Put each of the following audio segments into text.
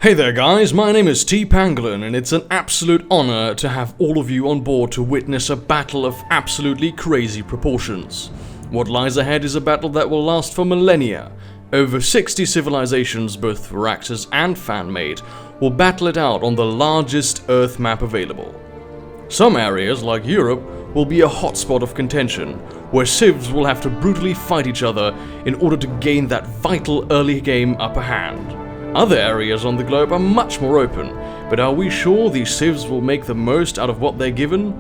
Hey there guys, my name is T. Pangolin and it's an absolute honor to have all of you on board to witness a battle of absolutely crazy proportions. What lies ahead is a battle that will last for millennia. Over 60 civilizations, both Firaxis and fan-made, will battle it out on the largest Earth map available. Some areas, like Europe, will be a hotspot of contention, where civs will have to brutally fight each other in order to gain that vital early game upper hand. Other areas on the globe are much more open, but are we sure these civs will make the most out of what they're given?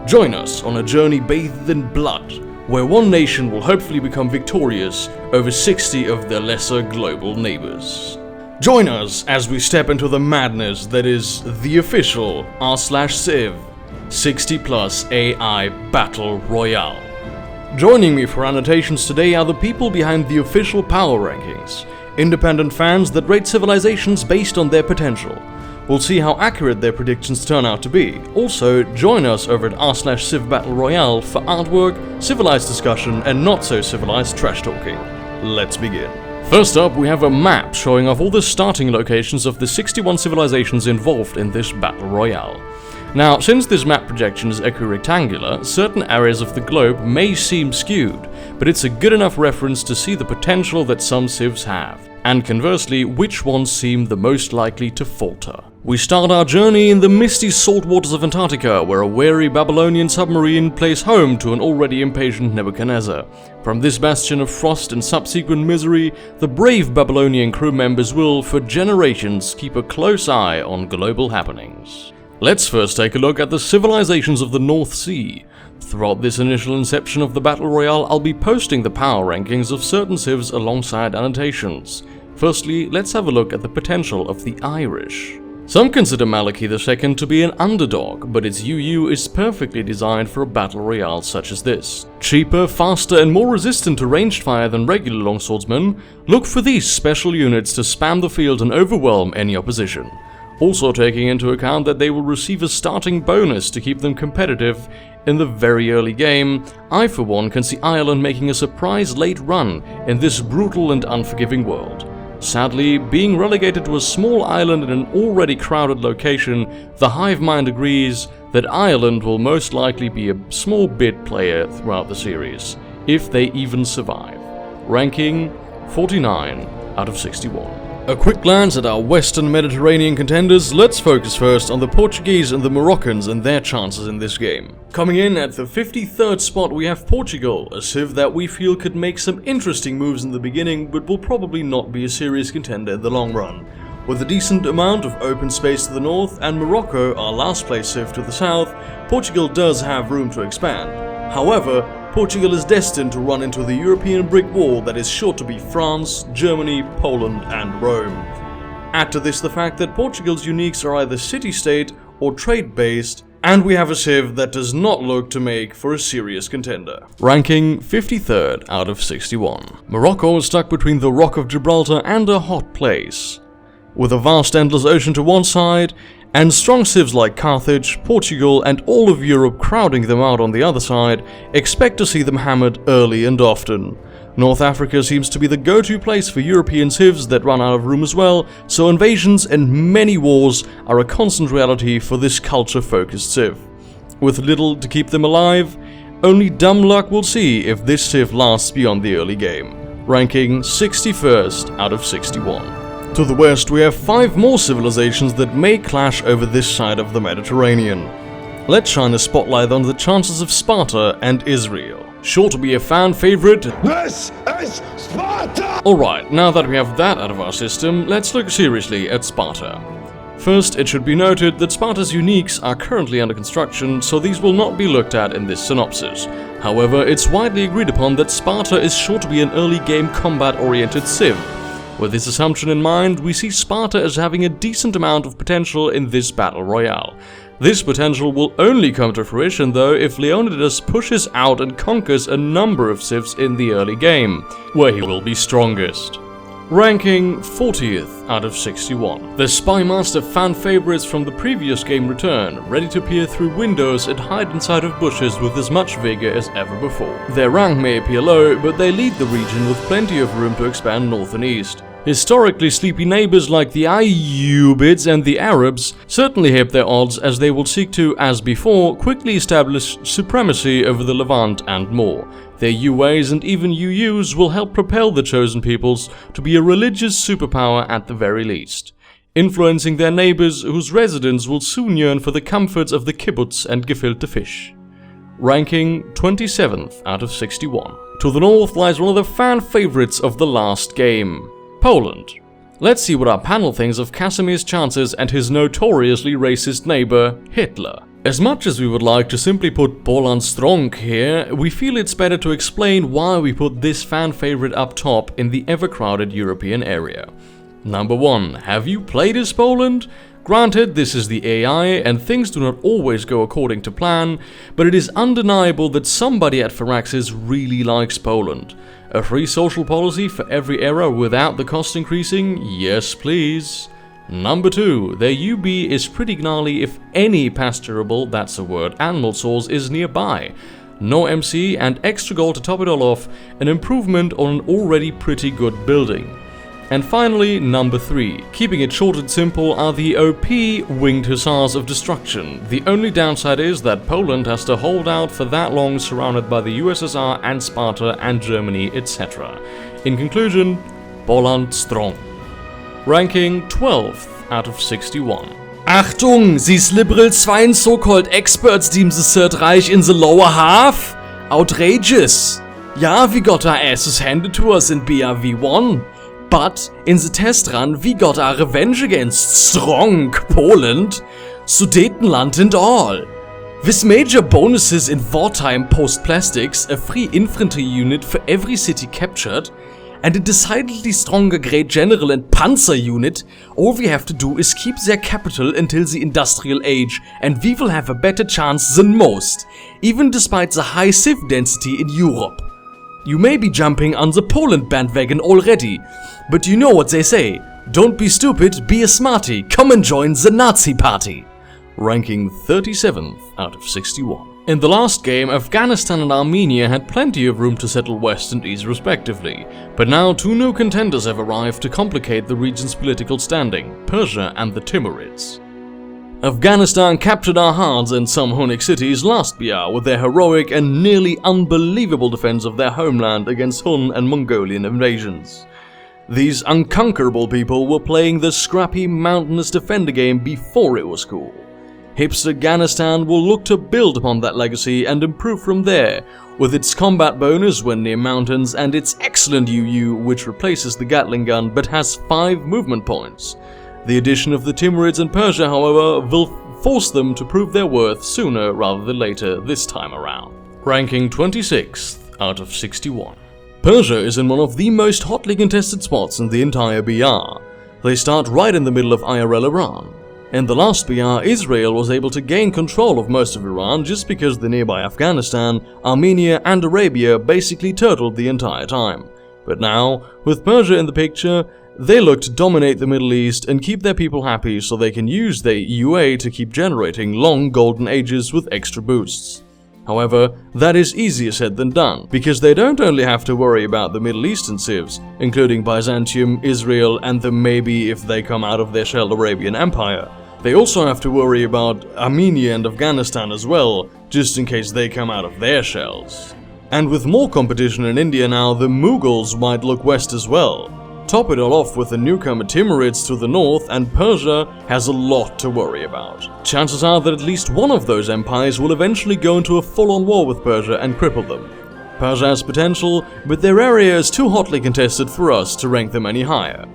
Join us on a journey bathed in blood, where one nation will hopefully become victorious over 60 of their lesser global neighbors. Join us as we step into the madness that is the official r/civ 60+ AI Battle Royale. Joining me for annotations today are the people behind the official power rankings. Independent fans that rate civilizations based on their potential. We'll see how accurate their predictions turn out to be. Also, join us over at r/civ Battle Royale for artwork, civilized discussion, and not so civilized trash talking. Let's begin. First up, we have a map showing off all the starting locations of the 61 civilizations involved in this Battle Royale. Now, since this map projection is equirectangular, certain areas of the globe may seem skewed, but it's a good enough reference to see the potential that some civs have, and conversely, which ones seem the most likely to falter. We start our journey in the misty salt waters of Antarctica, where a wary Babylonian submarine plays home to an already impatient Nebuchadnezzar. From this bastion of frost and subsequent misery, the brave Babylonian crew members will, for generations, keep a close eye on global happenings. Let's first take a look at the civilizations of the North Sea. Throughout this initial inception of the Battle Royale, I'll be posting the power rankings of certain civs alongside annotations. Firstly, let's have a look at the potential of the Irish. Some consider Malachy II to be an underdog, but its UU is perfectly designed for a Battle Royale such as this. Cheaper, faster, and more resistant to ranged fire than regular longswordsmen, look for these special units to spam the field and overwhelm any opposition. Also taking into account that they will receive a starting bonus to keep them competitive in the very early game, I for one can see Ireland making a surprise late run in this brutal and unforgiving world. Sadly, being relegated to a small island in an already crowded location, the hive mind agrees that Ireland will most likely be a small bit player throughout the series, if they even survive. Ranking 49 out of 61. A quick glance at our Western Mediterranean contenders, let's focus first on the Portuguese and the Moroccans and their chances in this game. Coming in at the 53rd spot we have Portugal, a civ that we feel could make some interesting moves in the beginning but will probably not be a serious contender in the long run. With a decent amount of open space to the north and Morocco, our last place civ, to the south, Portugal does have room to expand. However, Portugal is destined to run into the European brick wall that is sure to be France, Germany, Poland, and Rome. Add to this the fact that Portugal's uniques are either city-state or trade-based, and we have a civ that does not look to make for a serious contender. Ranking 53rd out of 61. Morocco is stuck between the Rock of Gibraltar and a hot place. With a vast endless ocean to one side, and strong civs like Carthage, Portugal, and all of Europe crowding them out on the other side, expect to see them hammered early and often. North Africa seems to be the go-to place for European civs that run out of room as well, so invasions and many wars are a constant reality for this culture-focused civ. With little to keep them alive, only dumb luck will see if this civ lasts beyond the early game. Ranking 61st out of 61. To the west, we have 5 more civilizations that may clash over this side of the Mediterranean. Let's shine a spotlight on the chances of Sparta and Israel. Sure to be a fan favorite. This is Sparta! Alright, now that we have that out of our system, let's look seriously at Sparta. First, it should be noted that Sparta's uniques are currently under construction, so these will not be looked at in this synopsis. However, it's widely agreed upon that Sparta is sure to be an early game combat-oriented civ. With this assumption in mind, we see Sparta as having a decent amount of potential in this Battle Royale. This potential will only come to fruition though if Leonidas pushes out and conquers a number of civs in the early game, where he will be strongest. Ranking 40th out of 61. The Spymaster fan favorites from the previous game return, ready to peer through windows and hide inside of bushes with as much vigor as ever before. Their rank may appear low, but they lead the region with plenty of room to expand north and east. Historically sleepy neighbors like the Ayyubids and the Arabs certainly help their odds, as they will seek to, as before, quickly establish supremacy over the Levant and more. Their UAs and even UUs will help propel the chosen peoples to be a religious superpower at the very least, influencing their neighbors whose residents will soon yearn for the comforts of the kibbutz and gefilte fish. Ranking 27th out of 61. To the north lies one of the fan favorites of the last game, Poland. Let's see what our panel thinks of Casimir's chances and his notoriously racist neighbor, Hitler. As much as we would like to simply put Poland strong here, we feel it's better to explain why we put this fan favorite up top in the ever-crowded European area. Number 1. Have you played as Poland? Granted, this is the AI and things do not always go according to plan, but it is undeniable that somebody at Firaxis really likes Poland. A free social policy for every era without the cost increasing? Yes please. Number 2, their UB is pretty gnarly if any pasturable, that's a word, animal source is nearby. No MC and extra gold to top it all off, an improvement on an already pretty good building. And finally, number 3. Keeping it short and simple are the OP Winged Hussars of Destruction. The only downside is that Poland has to hold out for that long surrounded by the USSR and Sparta and Germany, etc. In conclusion, Poland strong. Ranking 12th out of 61. Achtung, these liberal swine so-called experts deem the Third Reich in the lower half? Outrageous! Yeah, we got our asses handed to us in BRV1. But in the test run, we got our revenge against strong Poland, Sudetenland and all. With major bonuses in wartime post-plastics, a free infantry unit for every city captured, and a decidedly stronger Great General and Panzer unit, all we have to do is keep their capital until the industrial age, and we will have a better chance than most, even despite the high civ density in Europe. You may be jumping on the Poland bandwagon already, but you know what they say, don't be stupid, be a smarty, come and join the Nazi party. Ranking 37th out of 61. In the last game, Afghanistan and Armenia had plenty of room to settle west and east respectively, but now 2 new contenders have arrived to complicate the region's political standing, Persia and the Timurids. Afghanistan captured our hearts and some Hunnic cities last year with their heroic and nearly unbelievable defense of their homeland against Hun and Mongolian invasions. These unconquerable people were playing the scrappy mountainous defender game before it was cool. Hipster Afghanistan will look to build upon that legacy and improve from there, with its combat bonus when near mountains and its excellent UU, which replaces the Gatling gun but has 5 movement points. The addition of the Timurids and Persia, however, will force them to prove their worth sooner rather than later this time around. Ranking 26th out of 61. Persia is in one of the most hotly contested spots in the entire BR. They start right in the middle of IRL Iran. In the last BR, Israel was able to gain control of most of Iran just because the nearby Afghanistan, Armenia and Arabia basically turtled the entire time. But now, with Persia in the picture, they look to dominate the Middle East and keep their people happy so they can use their UA to keep generating long golden ages with extra boosts. However, that is easier said than done, because they don't only have to worry about the Middle Eastern civs, including Byzantium, Israel, and the maybe if they come out of their shell Arabian Empire. They also have to worry about Armenia and Afghanistan as well, just in case they come out of their shells. And with more competition in India now, the Mughals might look west as well. Top it all off with the newcomer Timurids to the north, and Persia has a lot to worry about. Chances are that at least one of those empires will eventually go into a full-on war with Persia and cripple them. Persia has potential, but their area is too hotly contested for us to rank them any higher.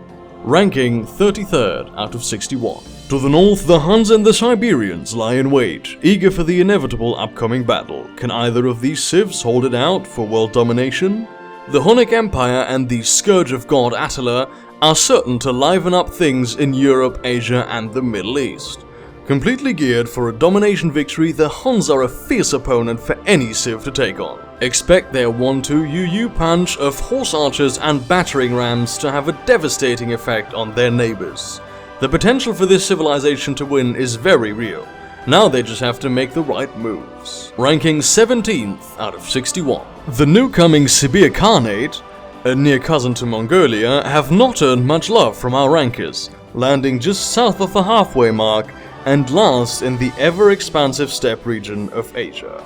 Ranking 33rd out of 61. To the north, the Huns and the Siberians lie in wait, eager for the inevitable upcoming battle. Can either of these civs hold it out for world domination? The Hunnic Empire and the Scourge of God Attila are certain to liven up things in Europe, Asia and the Middle East. Completely geared for a domination victory, the Huns are a fierce opponent for any civ to take on. Expect their 1-2 UU punch of horse archers and battering rams to have a devastating effect on their neighbors. The potential for this civilization to win is very real. Now they just have to make the right moves. Ranking 17th out of 61. The new coming Sibir Khanate a near cousin to Mongolia, have not earned much love from our rankers, landing just south of the halfway mark and last in the ever-expansive steppe region of Asia.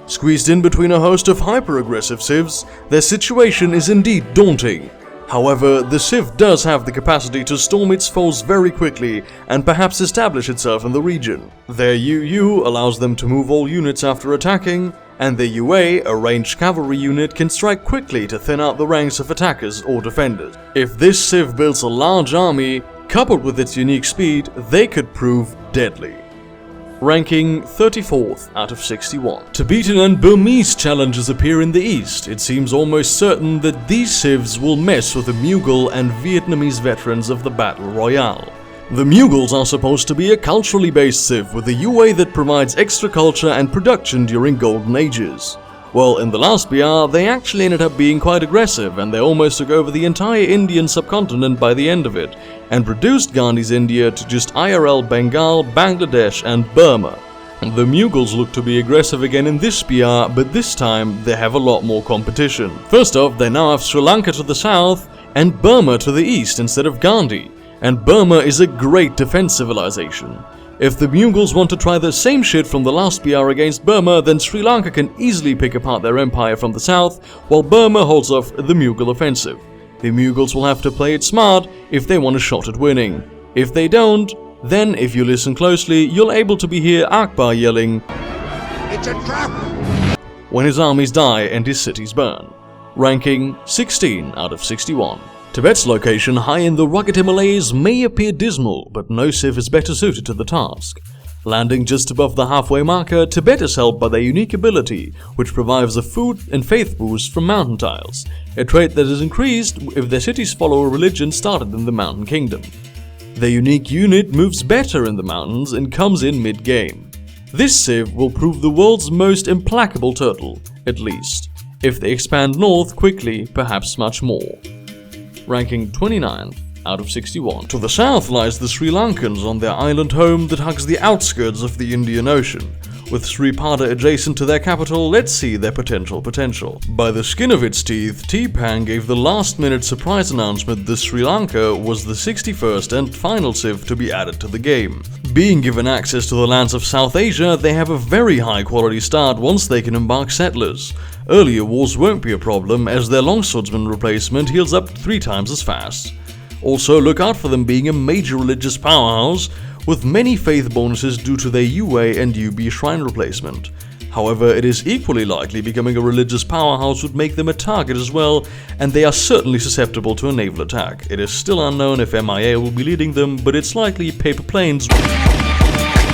Squeezed in between a host of hyper-aggressive civs, their situation is indeed daunting. However, the civ does have the capacity to storm its foes very quickly and perhaps establish itself in the region. Their UU allows them to move all units after attacking, and the UA, a ranged cavalry unit, can strike quickly to thin out the ranks of attackers or defenders. If this civ builds a large army, coupled with its unique speed, they could prove deadly. Ranking 34th out of 61. Tibetan and Burmese challenges appear in the east. It seems almost certain that these civs will mess with the Mughal and Vietnamese veterans of the Battle Royale. The Mughals are supposed to be a culturally based civ with a UA that provides extra culture and production during golden ages. Well, in the last BR, they actually ended up being quite aggressive, and they almost took over the entire Indian subcontinent by the end of it, and reduced Gandhi's India to just IRL Bengal, Bangladesh, and Burma. The Mughals look to be aggressive again in this BR, but this time they have a lot more competition. First off, they now have Sri Lanka to the south, and Burma to the east instead of Gandhi, and Burma is a great defense civilization. If the Mughals want to try the same shit from the last BR against Burma, then Sri Lanka can easily pick apart their empire from the south, while Burma holds off the Mughal offensive. The Mughals will have to play it smart if they want a shot at winning. If they don't, then if you listen closely, you'll able to be hear Akbar yelling, "It's a trap!" when his armies die and his cities burn. Ranking 16 out of 61. Tibet's location high in the rugged Himalayas may appear dismal, but no civ is better suited to the task. Landing just above the halfway marker, Tibet is helped by their unique ability, which provides a food and faith boost from mountain tiles, a trait that is increased if their cities follow a religion started in the mountain kingdom. Their unique unit moves better in the mountains and comes in mid-game. This civ will prove the world's most implacable turtle, at least. If they expand north quickly, perhaps much more. Ranking 29th out of 61. To the south lies the Sri Lankans on their island home that hugs the outskirts of the Indian Ocean. With Sripada adjacent to their capital, let's see their potential. By the skin of its teeth, T-Pang gave the last-minute surprise announcement that Sri Lanka was the 61st and final civ to be added to the game. Being given access to the lands of South Asia, they have a very high-quality start once they can embark settlers. Earlier wars won't be a problem, as their longswordsman replacement heals up 3 times as fast. Also, look out for them being a major religious powerhouse, with many faith bonuses due to their UA and UB shrine replacement. However, it is equally likely becoming a religious powerhouse would make them a target as well, and they are certainly susceptible to a naval attack. It is still unknown if MIA will be leading them, but it's likely paper planes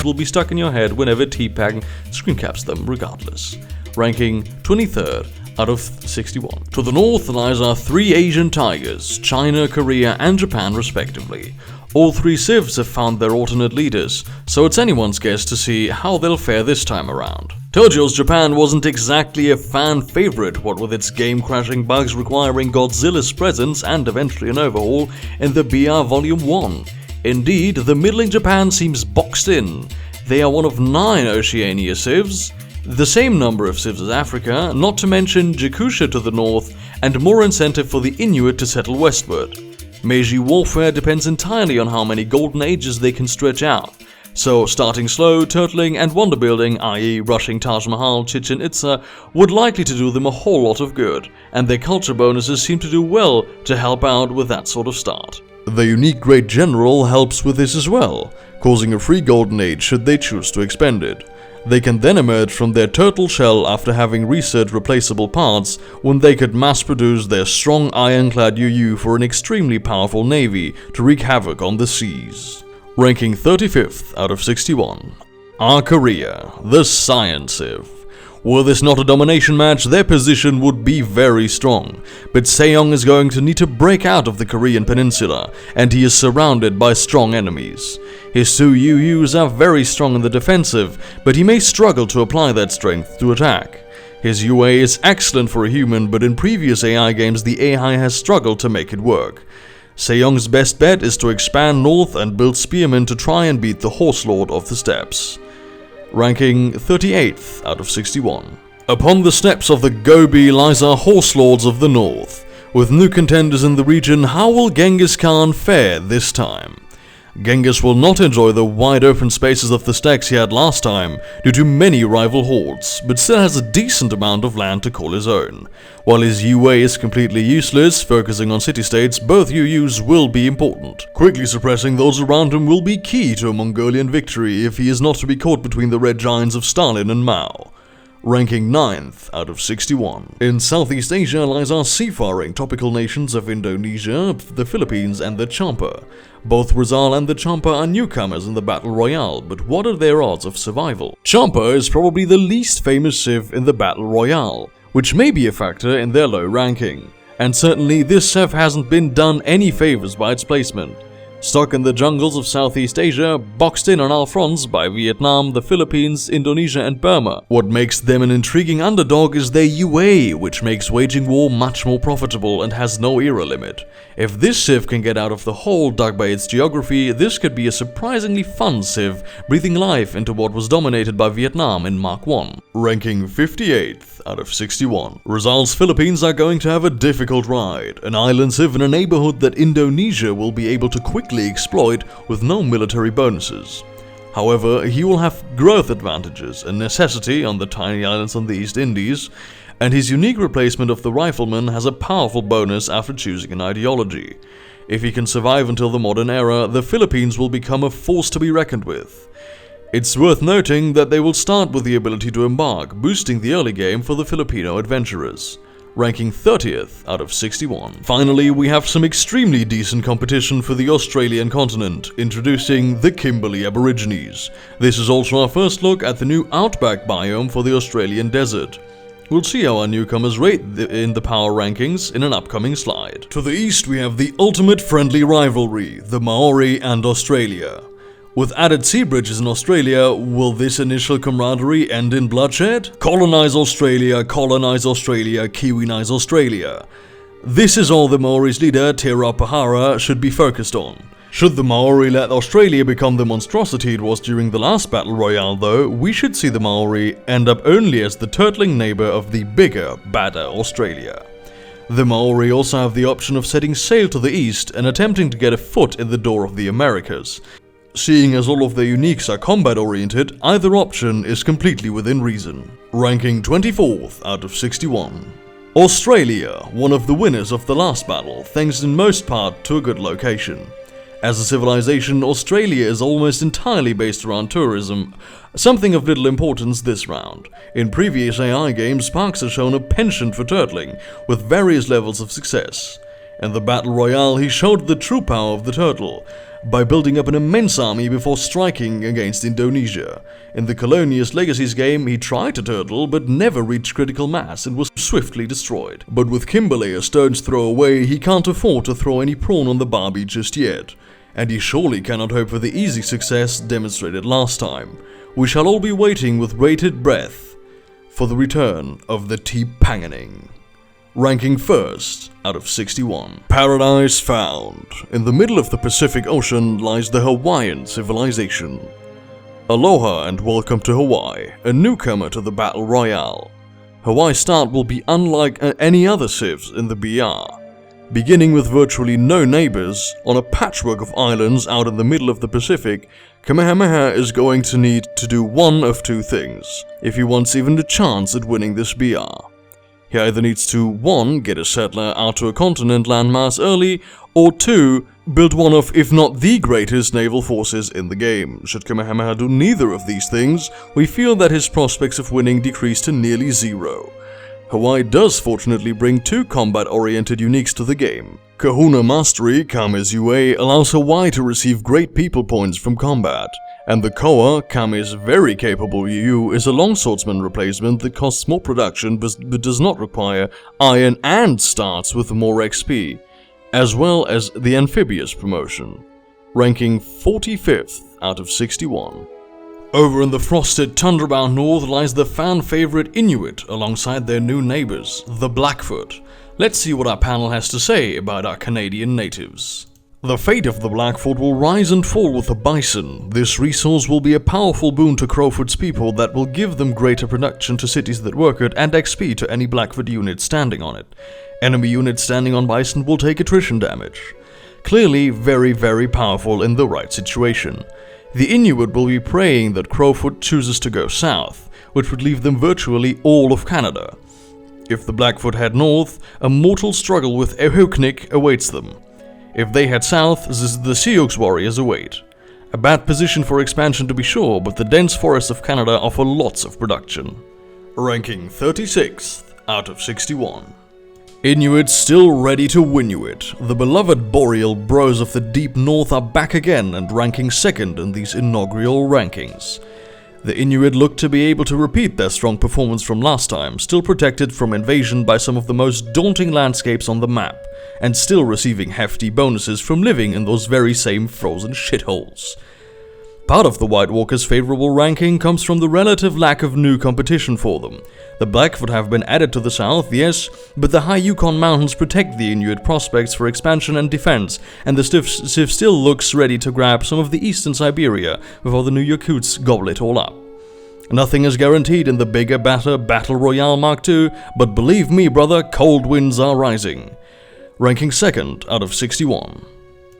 will be stuck in your head whenever T-Pang screencaps them regardless. Ranking 23rd out of 61. To the north lies our 3 Asian tigers, China, Korea, and Japan respectively. All 3 civs have found their alternate leaders, so it's anyone's guess to see how they'll fare this time around. Tojo's Japan wasn't exactly a fan favorite, what with its game-crashing bugs requiring Godzilla's presence and eventually an overhaul in the BR Volume 1. Indeed, the middling Japan seems boxed in. They are one of 9 Oceania civs, the same number of civs as Africa, not to mention Jakusha to the north, and more incentive for the Inuit to settle westward. Meiji warfare depends entirely on how many golden ages they can stretch out. So starting slow, turtling, and wonder building, i.e. rushing Taj Mahal, Chichen Itza, would likely to do them a whole lot of good, and their culture bonuses seem to do well to help out with that sort of start. The unique Great General helps with this as well, causing a free golden age should they choose to expend it. They can then emerge from their turtle shell after having researched replaceable parts when they could mass-produce their strong ironclad UU for an extremely powerful navy to wreak havoc on the seas. Ranking 35th out of 61. Our Korea, the Science Civ. Were this not a domination match, their position would be very strong, but Sejong is going to need to break out of the Korean peninsula, and he is surrounded by strong enemies. His Sioux UUs are very strong in the defensive, but he may struggle to apply that strength to attack. His UA is excellent for a human, but in previous AI games the AI has struggled to make it work. Sejong's best bet is to expand north and build spearmen to try and beat the Horse Lord of the Steppes. Ranking 38th out of 61. Upon the steppes of the Gobi lies our Horse Lords of the North. With new contenders in the region, how will Genghis Khan fare this time? Genghis will not enjoy the wide open spaces of the steppes he had last time due to many rival hordes, but still has a decent amount of land to call his own. While his UA is completely useless, focusing on city-states, both UUs will be important. Quickly suppressing those around him will be key to a Mongolian victory if he is not to be caught between the red giants of Stalin and Mao. Ranking 9th out of 61. In Southeast Asia lies our seafaring tropical nations of Indonesia, the Philippines and the Champa. Both Royale and the Champa are newcomers in the Battle Royale, but what are their odds of survival? Champa is probably the least famous civ in the Battle Royale, which may be a factor in their low ranking. And certainly this civ hasn't been done any favors by its placement. Stuck in the jungles of Southeast Asia, boxed in on all fronts by Vietnam, the Philippines, Indonesia and Burma. What makes them an intriguing underdog is their UA, which makes waging war much more profitable and has no era limit. If this civ can get out of the hole dug by its geography, this could be a surprisingly fun civ, breathing life into what was dominated by Vietnam in Mark 1. Ranking 58th out of 61. Royale's Philippines are going to have a difficult ride, an island civ in a neighborhood that Indonesia will be able to quickly exploit with no military bonuses. However, he will have growth advantages, a necessity on the tiny islands on the East Indies, and his unique replacement of the rifleman has a powerful bonus after choosing an ideology. If he can survive until the modern era, the Philippines will become a force to be reckoned with. It's worth noting that they will start with the ability to embark, boosting the early game for the Filipino adventurers. Ranking 30th out of 61. Finally, we have some extremely decent competition for the Australian continent, introducing the Kimberly Aborigines. This is also our first look at the new outback biome for the Australian desert. We'll see how our newcomers rate in the power rankings in an upcoming slide. To the east we have the ultimate friendly rivalry, the Maori and Australia. With added sea bridges in Australia, will this initial camaraderie end in bloodshed? Colonize Australia, Kiwinize Australia. This is all the Maori's leader, Te Raupahara, should be focused on. Should the Maori let Australia become the monstrosity it was during the last Battle Royale though, we should see the Maori end up only as the turtling neighbor of the bigger, badder Australia. The Maori also have the option of setting sail to the east and attempting to get a foot in the door of the Americas. Seeing as all of their uniques are combat-oriented, either option is completely within reason. Ranking 24th out of 61. Australia, one of the winners of the last battle, thanks in most part to a good location. As a civilization, Australia is almost entirely based around tourism, something of little importance this round. In previous AI games, Parks has shown a penchant for turtling, with various levels of success. In the Battle Royale, he showed the true power of the turtle, by building up an immense army before striking against Indonesia. In the Colonius Legacies game, he tried to turtle but never reached critical mass and was swiftly destroyed. But with Kimberly a stone's throw away, he can't afford to throw any prawn on the barbie just yet. And he surely cannot hope for the easy success demonstrated last time. We shall all be waiting with bated breath for the return of the T-Panganing. Ranking 1st out of 61. Paradise found. In the middle of the Pacific Ocean lies the Hawaiian Civilization. Aloha and welcome to Hawaii, a newcomer to the Battle Royale. Hawaii's start will be unlike any other civs in the BR. Beginning with virtually no neighbors, on a patchwork of islands out in the middle of the Pacific, Kamehameha is going to need to do one of two things, if he wants even a chance at winning this BR. He either needs to 1. Get a settler out to a continent landmass early, or 2. Build one of, if not the greatest naval forces in the game. Should Kamehameha do neither of these things, we feel that his prospects of winning decrease to nearly zero. Hawaii does fortunately bring 2 combat-oriented uniques to the game. Kahuna Mastery, Kame's UA, allows Hawaii to receive great people points from combat. And the Koa, Kame's very capable UU, is a longswordsman replacement that costs more production but does not require iron and starts with more XP, as well as the amphibious promotion. Ranking 45th out of 61. Over in the frosted tundra-bound north lies the fan-favorite Inuit alongside their new neighbors, the Blackfoot. Let's see what our panel has to say about our Canadian natives. The fate of the Blackfoot will rise and fall with the bison. This resource will be a powerful boon to Crowfoot's people that will give them greater production to cities that work it and XP to any Blackfoot unit standing on it. Enemy units standing on bison will take attrition damage. Clearly very, very powerful in the right situation. The Inuit will be praying that Crowfoot chooses to go south, which would leave them virtually all of Canada. If the Blackfoot head north, a mortal struggle with Ehoknik awaits them. If they head south, the Sioux warriors await. A bad position for expansion to be sure, but the dense forests of Canada offer lots of production. Ranking 36th out of 61. Inuits still ready to Winuit. The beloved boreal bros of the deep north are back again and ranking second in these inaugural rankings. The Inuit look to be able to repeat their strong performance from last time, still protected from invasion by some of the most daunting landscapes on the map, and still receiving hefty bonuses from living in those very same frozen shitholes. Part of the White Walkers' favorable ranking comes from the relative lack of new competition for them. The Blackfoot have been added to the south, yes, but the high Yukon Mountains protect the Inuit prospects for expansion and defense, and the Civ still looks ready to grab some of the eastern Siberia before the new Yakuts gobble it all up. Nothing is guaranteed in the bigger, better Battle Royale Mark II, but believe me brother, cold winds are rising. Ranking second out of 61.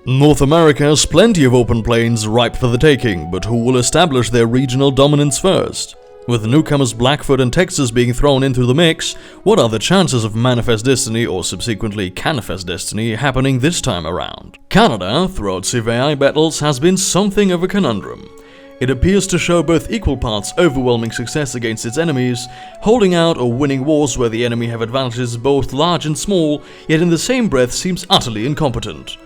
North America has plenty of open plains ripe for the taking, but who will establish their regional dominance first? With newcomers Blackfoot and Texas being thrown into the mix, what are the chances of Manifest Destiny, or subsequently Canifest Destiny, happening this time around? Canada, throughout Civ AI battles, has been something of a conundrum. It appears to show both equal parts overwhelming success against its enemies, holding out or winning wars where the enemy have advantages both large and small, yet in the same breath seems utterly incompetent.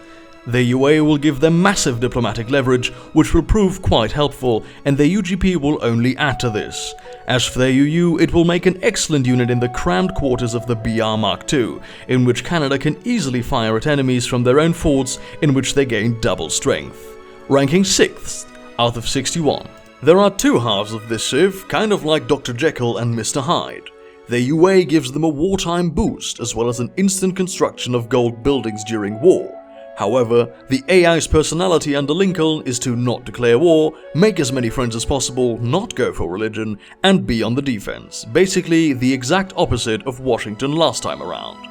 Their UA will give them massive diplomatic leverage, which will prove quite helpful, and their UGP will only add to this. As for their UU, it will make an excellent unit in the crammed quarters of the BR Mark II, in which Canada can easily fire at enemies from their own forts, in which they gain double strength. Ranking 6th out of 61. There are two halves of this Civ, kind of like Dr. Jekyll and Mr. Hyde. Their UA gives them a wartime boost, as well as an instant construction of gold buildings during war. However, the AI's personality under Lincoln is to not declare war, make as many friends as possible, not go for religion, and be on the defense. Basically, the exact opposite of Washington last time around.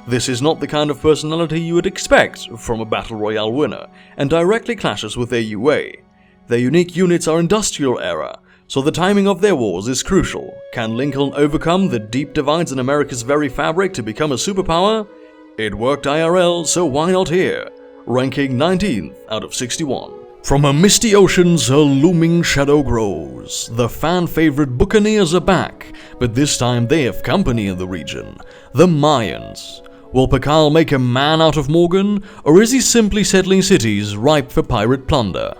This is not the kind of personality you would expect from a Battle Royale winner, and directly clashes with their UA. Their unique units are industrial era, so the timing of their wars is crucial. Can Lincoln overcome the deep divides in America's very fabric to become a superpower? It worked IRL, so why not here? Ranking 19th out of 61. From her misty oceans, her looming shadow grows. The fan-favorite Buccaneers are back, but this time they have company in the region. The Mayans. Will Pakal make a man out of Morgan, or is he simply settling cities ripe for pirate plunder?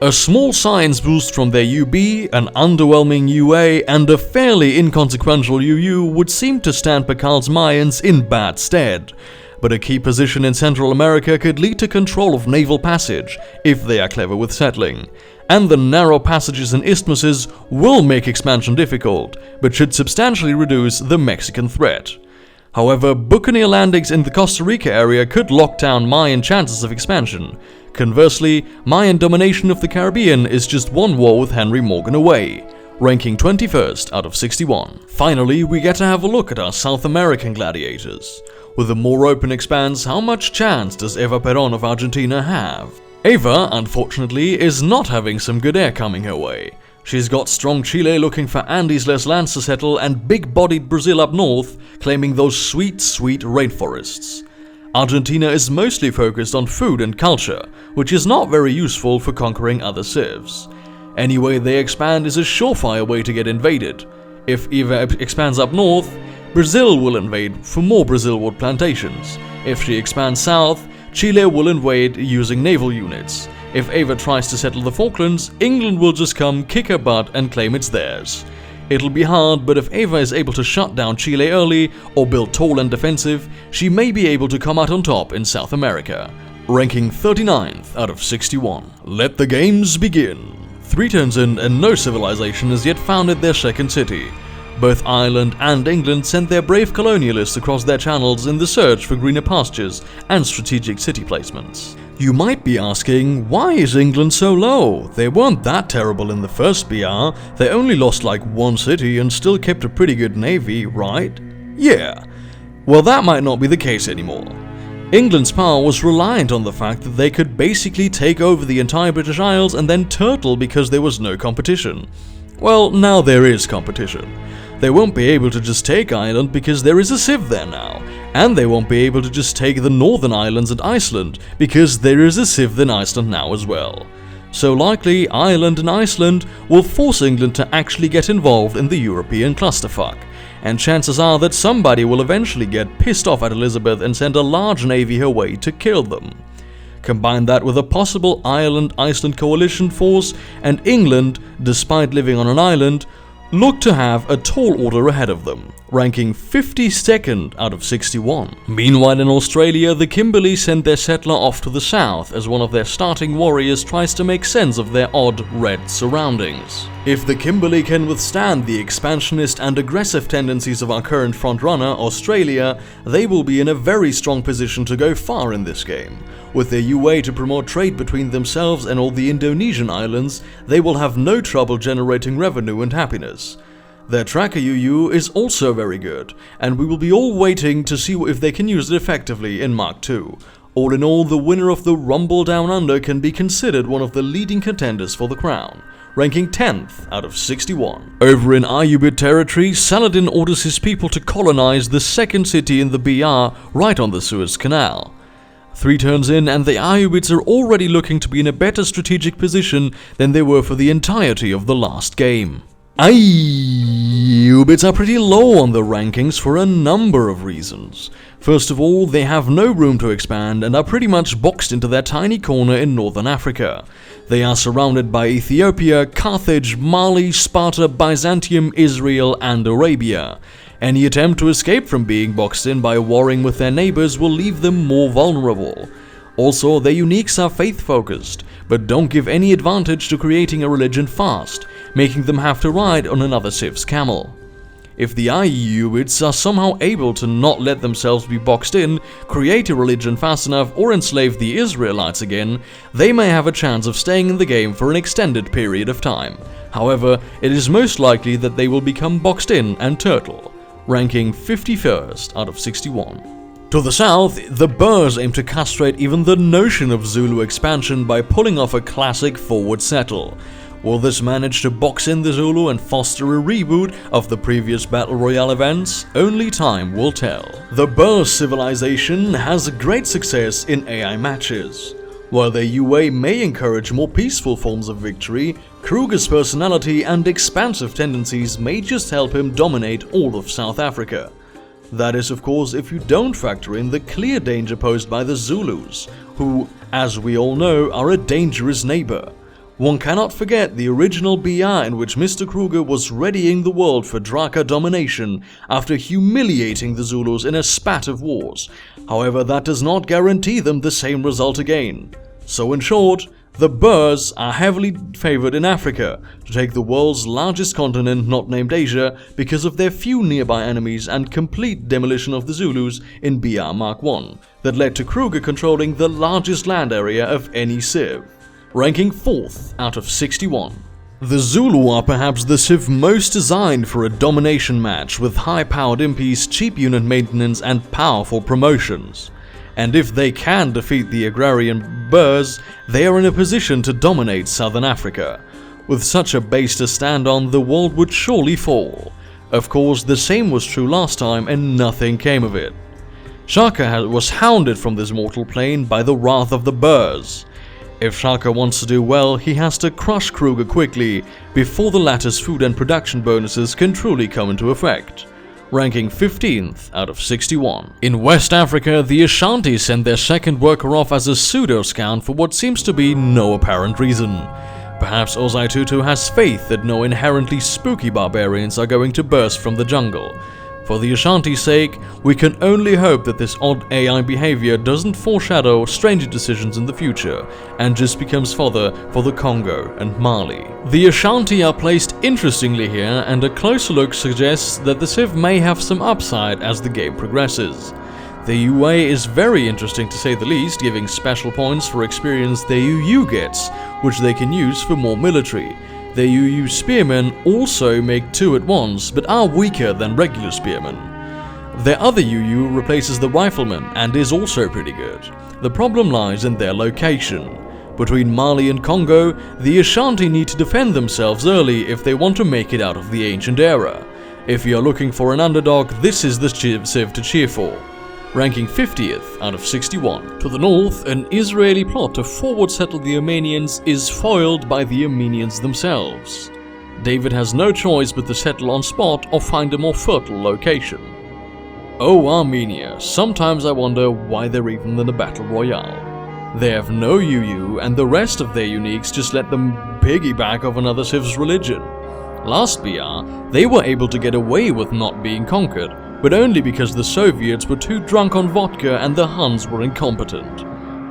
A small science boost from their UB, an underwhelming UA, and a fairly inconsequential UU would seem to stand Pakal's Mayans in bad stead. But a key position in Central America could lead to control of naval passage, if they are clever with settling. And the narrow passages and isthmuses will make expansion difficult, but should substantially reduce the Mexican threat. However, Buccaneer landings in the Costa Rica area could lock down Mayan chances of expansion. Conversely, Mayan domination of the Caribbean is just one war with Henry Morgan away, ranking 21st out of 61. Finally, we get to have a look at our South American gladiators. With a more open expanse, how much chance does Eva Perón of Argentina have? Eva, unfortunately, is not having some good air coming her way. She's got strong Chile looking for Andes-less lands to settle and big-bodied Brazil up north, claiming those sweet, sweet rainforests. Argentina is mostly focused on food and culture, which is not very useful for conquering other civs. Any way they expand is a surefire way to get invaded. If Eva expands up north, Brazil will invade for more Brazilwood plantations. If she expands south, Chile will invade using naval units. If Eva tries to settle the Falklands, England will just come, kick her butt, and claim it's theirs. It'll be hard, but if Eva is able to shut down Chile early, or build tall and defensive, she may be able to come out on top in South America. Ranking 39th out of 61. Let the games begin. 3 turns in and no civilization has yet founded their second city. Both Ireland and England sent their brave colonialists across their channels in the search for greener pastures and strategic city placements. You might be asking, why is England so low? They weren't that terrible in the first BR, they only lost like one city and still kept a pretty good navy, right? Yeah. Well, that might not be the case anymore. England's power was reliant on the fact that they could basically take over the entire British Isles and then turtle because there was no competition. Well, now there is competition. They won't be able to just take Ireland because there is a civ there now, and they won't be able to just take the Northern Islands and Iceland because there is a civ in Iceland now as well. So likely Ireland and Iceland will force England to actually get involved in the European clusterfuck, and chances are that somebody will eventually get pissed off at Elizabeth and send a large navy her way to kill them. Combine that with a possible Ireland-Iceland coalition force, and England, despite living on an island, look to have a tall order ahead of them, ranking 52nd out of 61. Meanwhile in Australia, the Kimberley send their settler off to the south as one of their starting warriors tries to make sense of their odd red surroundings. If the Kimberley can withstand the expansionist and aggressive tendencies of our current frontrunner, Australia, they will be in a very strong position to go far in this game. With their UA to promote trade between themselves and all the Indonesian islands, they will have no trouble generating revenue and happiness. Their tracker UU is also very good, and we will be all waiting to see if they can use it effectively in Mark II. All in all, the winner of the Rumble Down Under can be considered one of the leading contenders for the crown, ranking 10th out of 61. Over in Ayubid territory, Saladin orders his people to colonize the second city in the BR right on the Suez Canal. 3 turns in and the Ayubids are already looking to be in a better strategic position than they were for the entirety of the last game. Ayubids are pretty low on the rankings for a number of reasons. First of all, they have no room to expand and are pretty much boxed into their tiny corner in northern Africa. They are surrounded by Ethiopia, Carthage, Mali, Sparta, Byzantium, Israel, and Arabia. Any attempt to escape from being boxed in by warring with their neighbors will leave them more vulnerable. Also, their uniques are faith-focused, but don't give any advantage to creating a religion fast, making them have to ride on another civ's camel. If the Ayubids are somehow able to not let themselves be boxed in, create a religion fast enough, or enslave the Israelites again, they may have a chance of staying in the game for an extended period of time. However, it is most likely that they will become boxed in and turtle, ranking 51st out of 61. To the south, the Boers aim to castrate even the notion of Zulu expansion by pulling off a classic forward settle. Will this manage to box in the Zulu and foster a reboot of the previous Battle Royale events? Only time will tell. The Boers civilization has great success in AI matches. While their UA may encourage more peaceful forms of victory, Kruger's personality and expansive tendencies may just help him dominate all of South Africa. That is, of course, if you don't factor in the clear danger posed by the Zulus, who, as we all know, are a dangerous neighbor. One cannot forget the original BR in which Mr. Kruger was readying the world for Draka domination after humiliating the Zulus in a spat of wars. However, that does not guarantee them the same result again. So in short, the Boers are heavily favored in Africa to take the world's largest continent not named Asia because of their few nearby enemies and complete demolition of the Zulus in BR Mark I that led to Kruger controlling the largest land area of any civ, ranking 4th out of 61. The Zulu are perhaps the civ most designed for a domination match with high-powered impies, cheap unit maintenance and powerful promotions. And if they can defeat the agrarian Boers, they are in a position to dominate southern Africa. With such a base to stand on, the world would surely fall. Of course, the same was true last time and nothing came of it. Shaka was hounded from this mortal plane by the wrath of the Boers. If Shaka wants to do well, he has to crush Kruger quickly before the latter's food and production bonuses can truly come into effect, ranking 15th out of 61. In West Africa, the Ashanti send their second worker off as a pseudo-scout for what seems to be no apparent reason. Perhaps Ozai Tutu has faith that no inherently spooky barbarians are going to burst from the jungle. For the Ashanti's sake, we can only hope that this odd AI behavior doesn't foreshadow stranger decisions in the future and just becomes fodder for the Congo and Mali. The Ashanti are placed interestingly here, and a closer look suggests that the civ may have some upside as the game progresses. The UA is very interesting to say the least, giving special points for experience the UU gets, which they can use for more military. The UU spearmen also make 2 at once, but are weaker than regular spearmen. The other UU replaces the rifleman and is also pretty good. The problem lies in their location. Between Mali and Congo, the Ashanti need to defend themselves early if they want to make it out of the ancient era. If you're looking for an underdog, this is the civ to cheer for. Ranking 50th out of 61. To the north, an Israeli plot to forward settle the Armenians is foiled by the Armenians themselves. David has no choice but to settle on spot or find a more fertile location. Oh Armenia, sometimes I wonder why they're even in a battle royale. They have no UU and the rest of their uniques just let them piggyback off another civ's religion. Last BR, they were able to get away with not being conquered, but only because the Soviets were too drunk on vodka and the Huns were incompetent.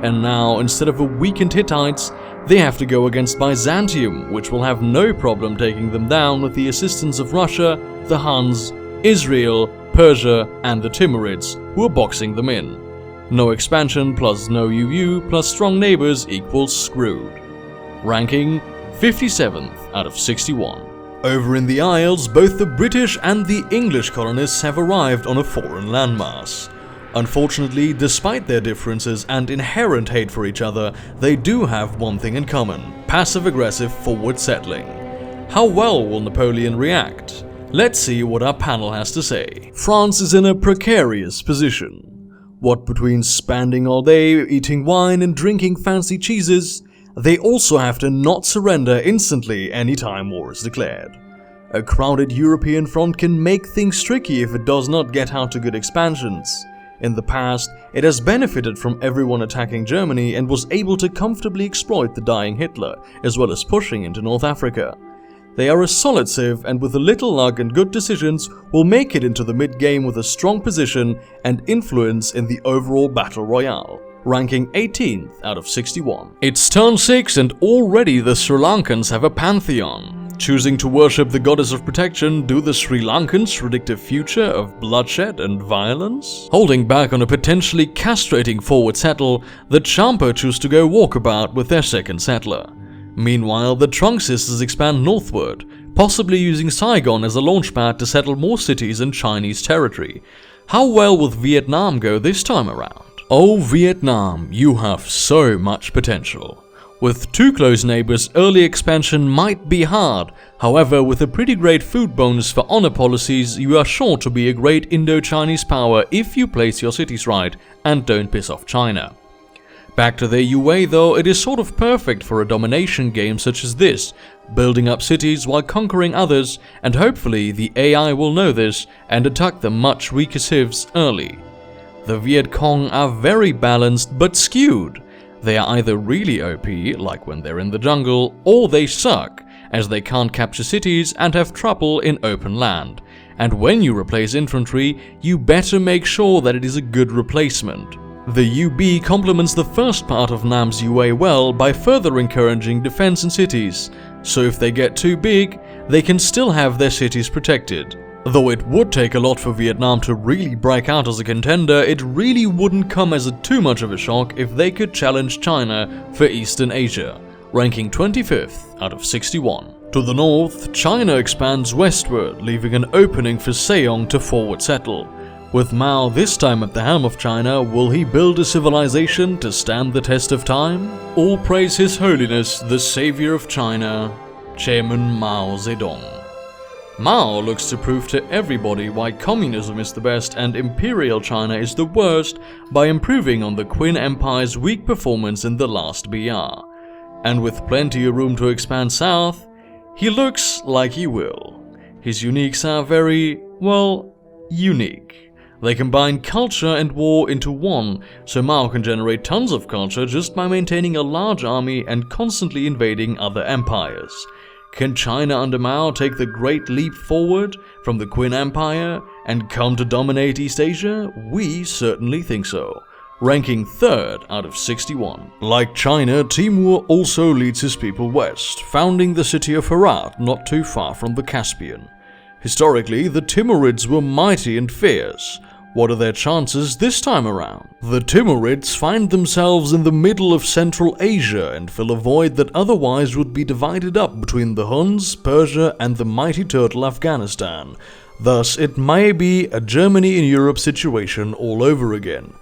And now, instead of a weakened Hittites, they have to go against Byzantium, which will have no problem taking them down with the assistance of Russia, the Huns, Israel, Persia, and the Timurids, who are boxing them in. No expansion plus no UU plus strong neighbors equals screwed. Ranking 57th out of 61. Over in the Isles, both the British and the English colonists have arrived on a foreign landmass. Unfortunately, despite their differences and inherent hate for each other, they do have one thing in common: passive-aggressive forward settling. How well will Napoleon react? Let's see what our panel has to say. France is in a precarious position. What between spending all day, eating wine and drinking fancy cheeses, they also have to not surrender instantly anytime war is declared. A crowded European front can make things tricky if it does not get out to good expansions. In the past, it has benefited from everyone attacking Germany and was able to comfortably exploit the dying Hitler, as well as pushing into North Africa. They are a solid civ and with a little luck and good decisions will make it into the mid-game with a strong position and influence in the overall battle royale. Ranking 18th out of 61. It's turn 6 and already the Sri Lankans have a pantheon. Choosing to worship the goddess of protection, do the Sri Lankans predict a future of bloodshed and violence? Holding back on a potentially castrating forward settle, the Champa choose to go walkabout with their second settler. Meanwhile, the Trunk Sisters expand northward, possibly using Saigon as a launchpad to settle more cities in Chinese territory. How well will Vietnam go this time around? Oh Vietnam, you have so much potential. With 2 close neighbors, early expansion might be hard. However, with a pretty great food bonus for honor policies, you are sure to be a great Indo-Chinese power if you place your cities right and don't piss off China. Back to the UA though, it is sort of perfect for a domination game such as this, building up cities while conquering others, and hopefully the AI will know this and attack the much weaker civs early. The Viet Cong are very balanced but skewed. They are either really OP, like when they're in the jungle, or they suck, as they can't capture cities and have trouble in open land. And when you replace infantry, you better make sure that it is a good replacement. The UB complements the first part of Nam's UA well by further encouraging defense in cities, so if they get too big, they can still have their cities protected. Though it would take a lot for Vietnam to really break out as a contender, it really wouldn't come as too much of a shock if they could challenge China for Eastern Asia, ranking 25th out of 61. To the north, China expands westward, leaving an opening for Seong to forward settle. With Mao this time at the helm of China, will he build a civilization to stand the test of time? All praise His Holiness, the Savior of China, Chairman Mao Zedong. Mao looks to prove to everybody why communism is the best and Imperial China is the worst by improving on the Qin Empire's weak performance in the last BR. And with plenty of room to expand south, he looks like he will. His uniques are very, well, unique. They combine culture and war into one, so Mao can generate tons of culture just by maintaining a large army and constantly invading other empires. Can China under Mao take the great leap forward from the Qin Empire and come to dominate East Asia? We certainly think so. Ranking 3rd out of 61. Like China, Timur also leads his people west, founding the city of Herat not too far from the Caspian. Historically, the Timurids were mighty and fierce. What are their chances this time around? The Timurids find themselves in the middle of Central Asia and fill a void that otherwise would be divided up between the Huns, Persia, and the mighty turtle Afghanistan. Thus, it may be a Germany in Europe situation all over again.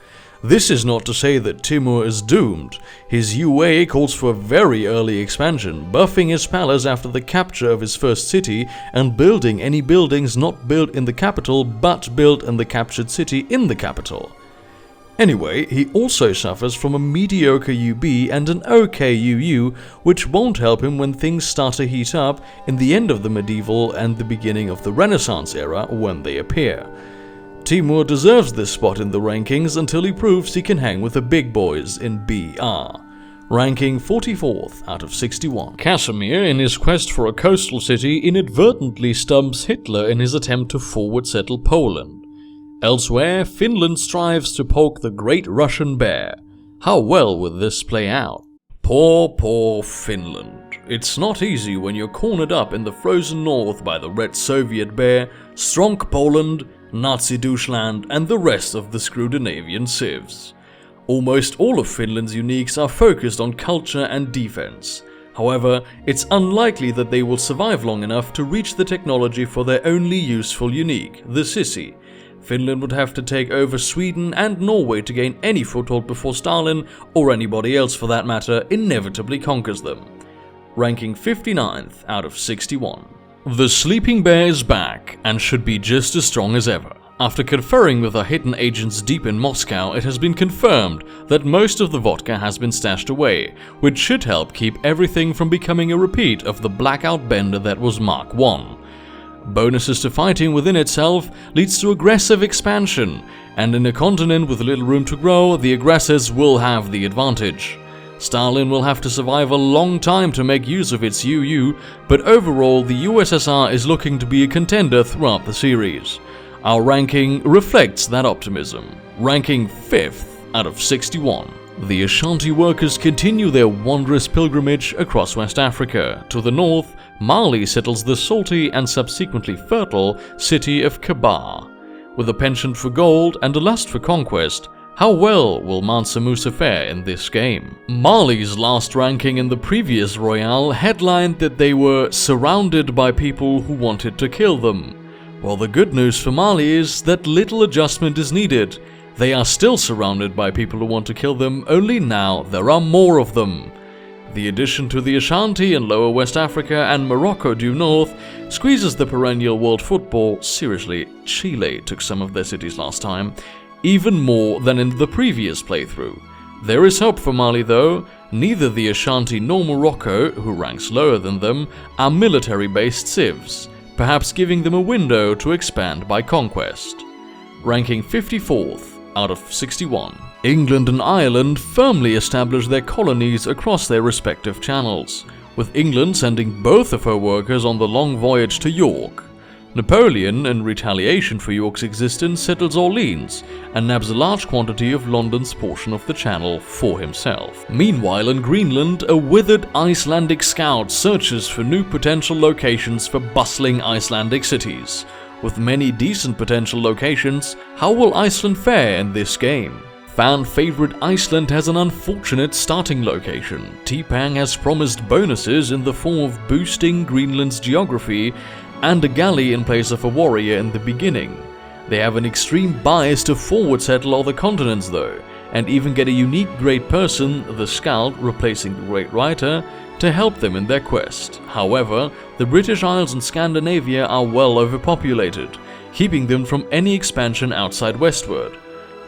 This is not to say that Timur is doomed. His UA calls for a very early expansion, buffing his palace after the capture of his first city and building any buildings not built in the capital but built in the captured city in the capital. Anyway, he also suffers from a mediocre UB and an OK UU, which won't help him when things start to heat up in the end of the medieval and the beginning of the Renaissance era when they appear. Timur deserves this spot in the rankings until he proves he can hang with the big boys in BR. Ranking 44th out of 61. Casimir, in his quest for a coastal city, inadvertently stumps Hitler in his attempt to forward settle Poland. Elsewhere, Finland strives to poke the great Russian bear. How well would this play out? Poor Finland. It's not easy when you're cornered up in the frozen north by the Red Soviet bear, strong Poland, Nazi Deutschland, and the rest of the Scandinavian civs. Almost all of Finland's uniques are focused on culture and defense. However, it's unlikely that they will survive long enough to reach the technology for their only useful unique, the Sissi. Finland would have to take over Sweden and Norway to gain any foothold before Stalin, or anybody else for that matter, inevitably conquers them. Ranking 59th out of 61. The sleeping bear is back and should be just as strong as ever. After conferring with our hidden agents deep in Moscow, it has been confirmed that most of the vodka has been stashed away, which should help keep everything from becoming a repeat of the blackout bender that was Mark I. Bonuses to fighting within itself leads to aggressive expansion, and in a continent with little room to grow, the aggressors will have the advantage. Stalin will have to survive a long time to make use of its UU, but overall the USSR is looking to be a contender throughout the series. Our ranking reflects that optimism, ranking 5th out of 61. The Ashanti workers continue their wondrous pilgrimage across West Africa. To the north, Mali settles the salty and subsequently fertile city of Kabar. With a penchant for gold and a lust for conquest, how well will Mansa Musa fare in this game? Mali's last ranking in the previous Royale headlined that they were surrounded by people who wanted to kill them. Well, the good news for Mali is that little adjustment is needed. They are still surrounded by people who want to kill them, only now there are more of them. The addition to the Ashanti in Lower West Africa and Morocco due north squeezes the perennial world football, seriously, Chile took some of their cities last time, even more than in the previous playthrough. There is hope for Mali though. Neither the Ashanti nor Morocco, who ranks lower than them, are military-based civs, perhaps giving them a window to expand by conquest. Ranking 54th out of 61. England and Ireland firmly established their colonies across their respective channels, with England sending both of her workers on the long voyage to York. Napoleon, in retaliation for York's existence, settles Orleans and nabs a large quantity of London's portion of the channel for himself. Meanwhile, in Greenland, a withered Icelandic scout searches for new potential locations for bustling Icelandic cities. With many decent potential locations, how will Iceland fare in this game? Fan favorite Iceland has an unfortunate starting location. T-Pang has promised bonuses in the form of boosting Greenland's geography and a galley in place of a warrior in the beginning. They have an extreme bias to forward settle all the continents though, and even get a unique great person, the scout replacing the great writer, to help them in their quest. However, the British Isles and Scandinavia are well overpopulated, keeping them from any expansion outside westward.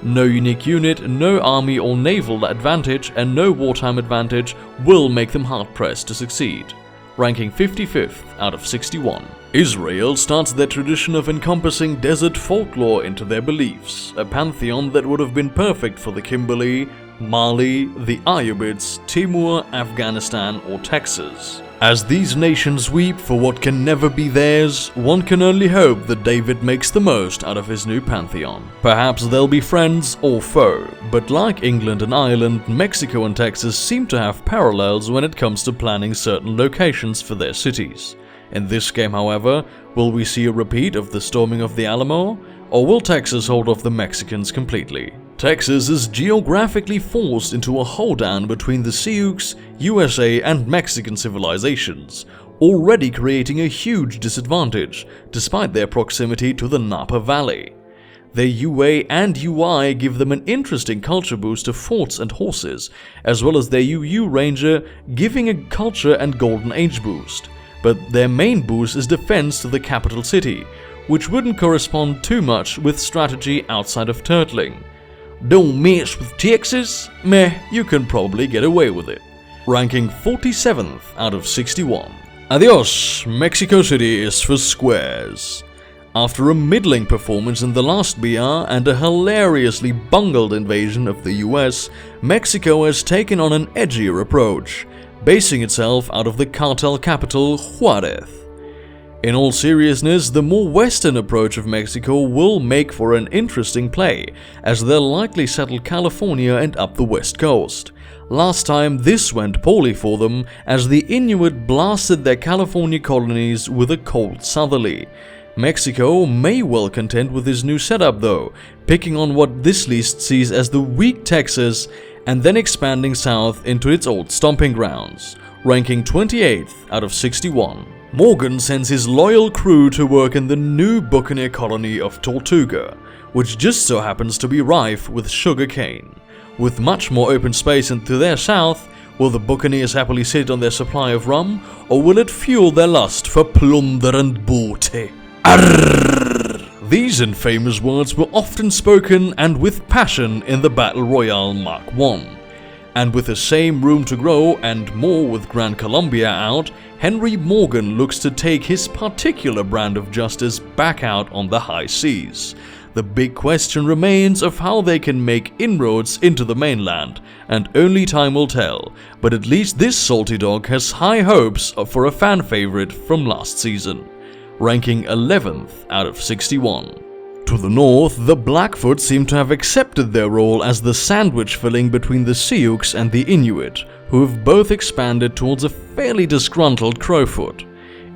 No unique unit, no army or naval advantage, and no wartime advantage will make them hard-pressed to succeed. Ranking 55th out of 61. Israel starts their tradition of encompassing desert folklore into their beliefs, a pantheon that would have been perfect for the Kimberly, Mali, the Ayyubids, Timur, Afghanistan, or Texas. As these nations weep for what can never be theirs, one can only hope that David makes the most out of his new pantheon. Perhaps they'll be friends or foe, but like England and Ireland, Mexico and Texas seem to have parallels when it comes to planning certain locations for their cities. In this game, however, will we see a repeat of the storming of the Alamo, or will Texas hold off the Mexicans completely? Texas is geographically forced into a hoedown between the Sioux, USA and Mexican civilizations, already creating a huge disadvantage, despite their proximity to the Napa Valley. Their UA and UI give them an interesting culture boost of forts and horses, as well as their UU Ranger giving a culture and golden age boost. But their main boost is defense to the capital city, which wouldn't correspond too much with strategy outside of turtling. Don't mess with Texas? Meh, you can probably get away with it. Ranking 47th out of 61. Adios, Mexico City is for squares. After a middling performance in the last BR and a hilariously bungled invasion of the US, Mexico has taken on an edgier approach, basing itself out of the cartel capital Juarez. In all seriousness, the more western approach of Mexico will make for an interesting play, as they'll likely settle California and up the west coast. Last time this went poorly for them, as the Inuit blasted their California colonies with a cold southerly. Mexico may well contend with his new setup though, picking on what this list sees as the weak Texas and then expanding south into its old stomping grounds, ranking 28th out of 61. Morgan sends his loyal crew to work in the new Buccaneer colony of Tortuga, which just so happens to be rife with sugar cane. With much more open space and to their south, will the Buccaneers happily sit on their supply of rum, or will it fuel their lust for plunder and booty? Arrrr. These infamous words were often spoken and with passion in the Battle Royale Mark I. And with the same room to grow and more with Gran Colombia out, Henry Morgan looks to take his particular brand of justice back out on the high seas. The big question remains of how they can make inroads into the mainland, and only time will tell, but at least this salty dog has high hopes for a fan favorite from last season. Ranking 11th out of 61. To the north, the Blackfoot seem to have accepted their role as the sandwich filling between the Sioux and the Inuit, who have both expanded towards a fairly disgruntled Crowfoot.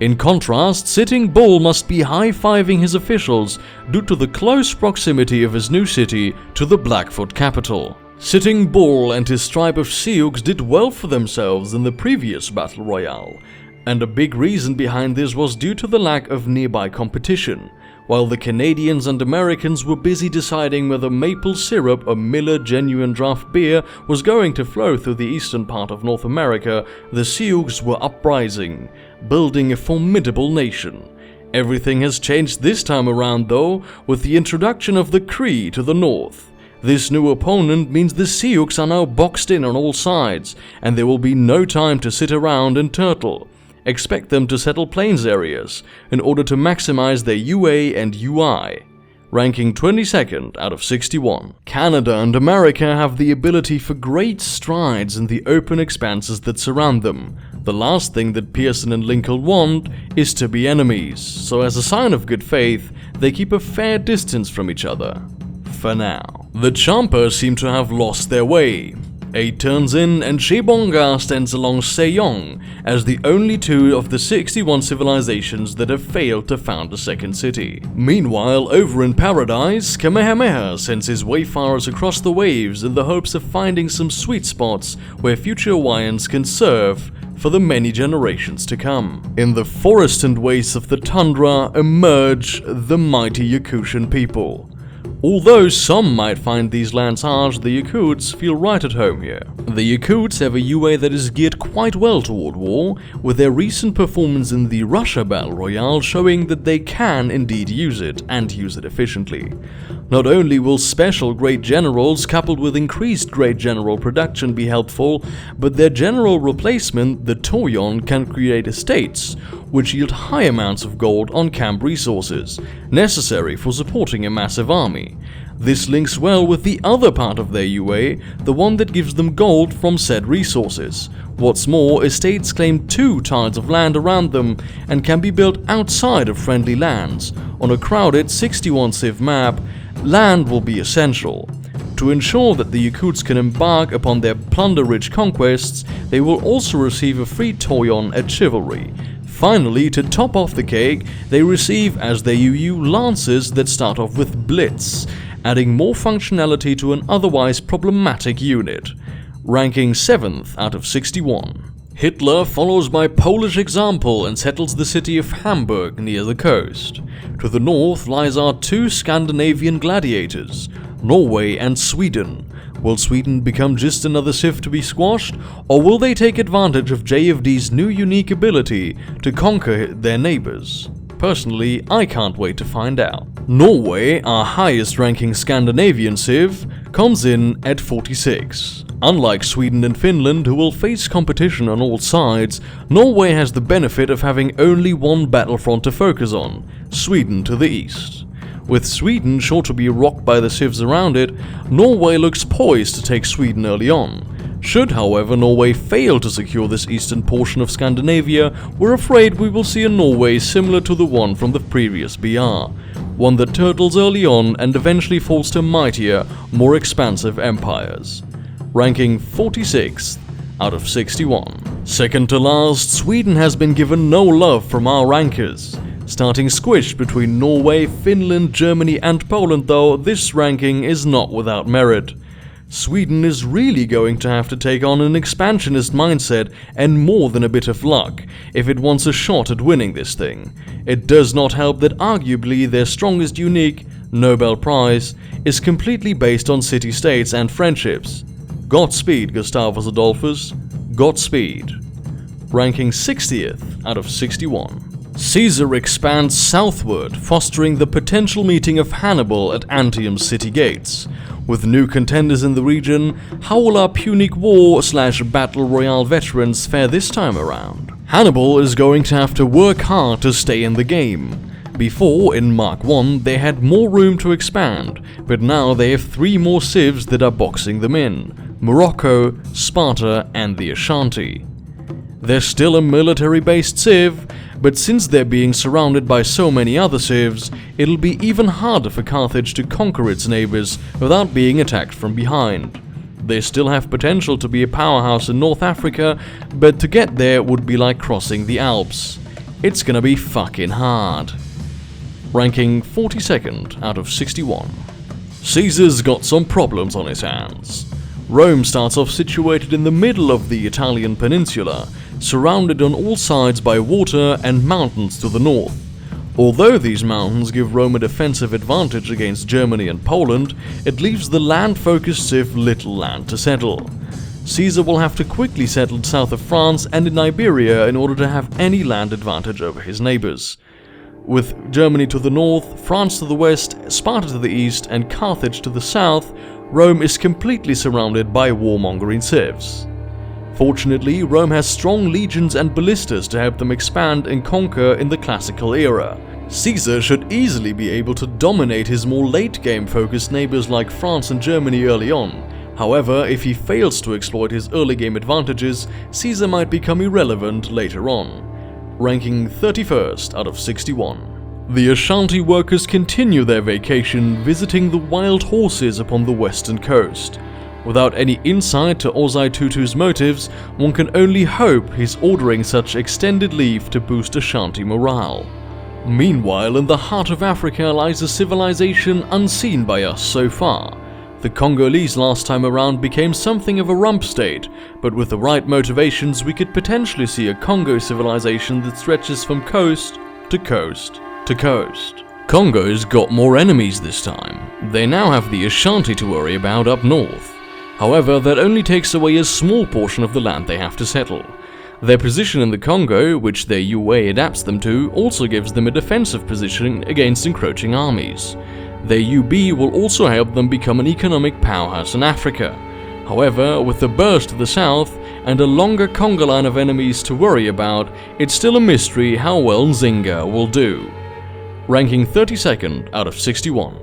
In contrast, Sitting Bull must be high-fiving his officials due to the close proximity of his new city to the Blackfoot capital. Sitting Bull and his tribe of Sioux did well for themselves in the previous Battle Royale, and a big reason behind this was due to the lack of nearby competition. While the Canadians and Americans were busy deciding whether maple syrup or Miller Genuine Draft Beer was going to flow through the eastern part of North America, the Sioux were uprising, building a formidable nation. Everything has changed this time around though, with the introduction of the Cree to the north. This new opponent means the Sioux are now boxed in on all sides, and there will be no time to sit around and turtle. Expect them to settle plains areas in order to maximize their UA and UI, ranking 22nd out of 61. Canada and America have the ability for great strides in the open expanses that surround them. The last thing that Pearson and Lincoln want is to be enemies, so as a sign of good faith, they keep a fair distance from each other. For now. The Champa seem to have lost their way. 8 turns in, and Shebonga stands along Sejong as the only 2 of the 61 civilizations that have failed to found a second city. Meanwhile, over in Paradise, Kamehameha sends his wayfarers across the waves in the hopes of finding some sweet spots where future Hawaiians can serve for the many generations to come. In the forests and wastes of the tundra emerge the mighty Yakutian people. Although some might find these lands harsh, the Yakuts feel right at home here. The Yakuts have a UA that is geared quite well toward war, with their recent performance in the Russia Battle Royale showing that they can indeed use it, and use it efficiently. Not only will special great generals coupled with increased great general production be helpful, but their general replacement, the Toyon, can create estates, which yield high amounts of gold on camp resources, necessary for supporting a massive army. This links well with the other part of their UA, the one that gives them gold from said resources. What's more, estates claim 2 tiles of land around them and can be built outside of friendly lands. On a crowded 61 civ map, land will be essential. To ensure that the Yakuts can embark upon their plunder-rich conquests, they will also receive a free Toyon at Chivalry, Finally, to top off the cake, they receive as their UU Lancers that start off with Blitz, adding more functionality to an otherwise problematic unit, ranking 7th out of 61. Hitler follows by Polish example and settles the city of Hamburg near the coast. To the north lies our two Scandinavian gladiators, Norway and Sweden. Will Sweden become just another Civ to be squashed, or will they take advantage of JFD's new unique ability to conquer their neighbors? Personally, I can't wait to find out. Norway, our highest ranking Scandinavian Civ, comes in at 46. Unlike Sweden and Finland, who will face competition on all sides, Norway has the benefit of having only one battlefront to focus on, Sweden to the east. With Sweden sure to be rocked by the civs around it, Norway looks poised to take Sweden early on. Should, however, Norway fail to secure this eastern portion of Scandinavia, we're afraid we will see a Norway similar to the one from the previous BR. One that turtles early on and eventually falls to mightier, more expansive empires. Ranking 46th out of 61. Second to last, Sweden has been given no love from our rankers. Starting squished between Norway, Finland, Germany and Poland though, this ranking is not without merit. Sweden is really going to have to take on an expansionist mindset and more than a bit of luck if it wants a shot at winning this thing. It does not help that arguably their strongest unique, Nobel Prize, is completely based on city-states and friendships. Godspeed, Gustavus Adolphus. Godspeed. Ranking 60th out of 61. Caesar expands southward, fostering the potential meeting of Hannibal at Antium's city gates. With new contenders in the region, how will our Punic War / Battle Royale veterans fare this time around? Hannibal is going to have to work hard to stay in the game. Before, in Mark I, they had more room to expand, but now they have 3 more civs that are boxing them in: Morocco, Sparta and the Ashanti. They're still a military-based civ, but since they're being surrounded by so many other civs, it'll be even harder for Carthage to conquer its neighbors without being attacked from behind. They still have potential to be a powerhouse in North Africa, but to get there would be like crossing the Alps. It's gonna be fucking hard. Ranking 42nd out of 61. Caesar's got some problems on his hands. Rome starts off situated in the middle of the Italian peninsula, surrounded on all sides by water and mountains to the north. Although these mountains give Rome a defensive advantage against Germany and Poland, it leaves the land-focused civ little land to settle. Caesar will have to quickly settle south of France and in Iberia in order to have any land advantage over his neighbors. With Germany to the north, France to the west, Sparta to the east, and Carthage to the south, Rome is completely surrounded by warmongering civs. Fortunately, Rome has strong legions and ballistas to help them expand and conquer in the classical era. Caesar should easily be able to dominate his more late-game focused neighbors like France and Germany early on. However, if he fails to exploit his early-game advantages, Caesar might become irrelevant later on. Ranking 31st out of 61. The Ashanti workers continue their vacation visiting the wild horses upon the western coast. Without any insight to Ozai Tutu's motives, one can only hope he's ordering such extended leave to boost Ashanti morale. Meanwhile, in the heart of Africa lies a civilization unseen by us so far. The Congolese last time around became something of a rump state, but with the right motivations we could potentially see a Congo civilization that stretches from coast to coast to coast. Congo's got more enemies this time. They now have the Ashanti to worry about up north. However, that only takes away a small portion of the land they have to settle. Their position in the Congo, which their UA adapts them to, also gives them a defensive position against encroaching armies. Their UB will also help them become an economic powerhouse in Africa. However, with the burst to the south and a longer Congo line of enemies to worry about, it's still a mystery how well Nzinga will do. Ranking 32nd out of 61.